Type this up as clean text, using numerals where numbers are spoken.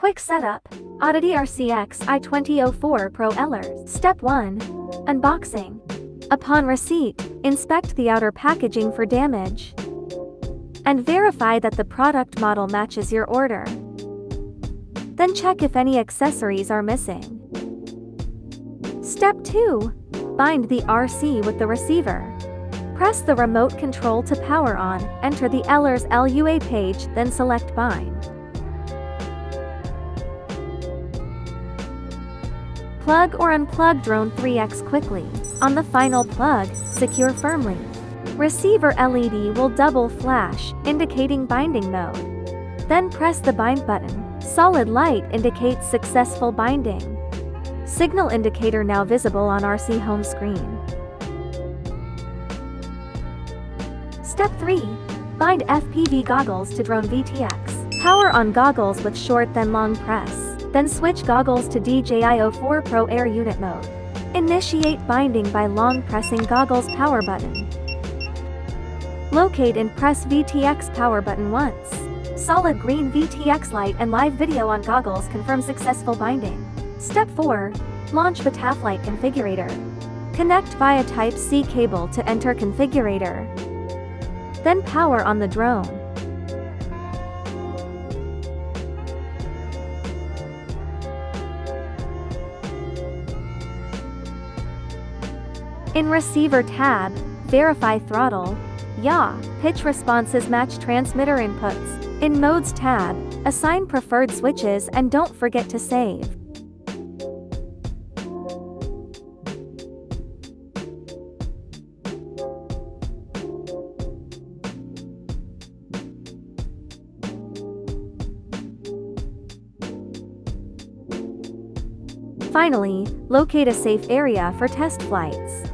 Quick setup. OddityRC XI20 O4Pro ELRS. Step 1. Unboxing. Upon receipt, inspect the outer packaging for damage and verify that the product model matches your order. Then check if any accessories are missing. Step 2. Bind the RC with the receiver. Press the remote control to power on, enter the ELRS LUA page, then select Bind. Plug or unplug drone 3x quickly. On the final plug, secure firmly. Receiver LED will double flash, indicating binding mode. Then press the bind button. Solid light indicates successful binding. Signal indicator now visible on RC home screen. Step 3. Bind FPV goggles to drone VTX. Power on goggles with short then long press. Then switch goggles to DJI O4Pro Air Unit mode. Initiate binding by long pressing goggles power button. Locate and press VTX power button once. Solid green VTX light and live video on goggles confirm successful binding. Step 4. Launch Betaflight configurator. Connect via Type-C cable to enter configurator. Then power on the drone. In Receiver tab, verify throttle, yaw, pitch responses match transmitter inputs. In Modes tab, assign preferred switches and don't forget to save. Finally, locate a safe area for test flights.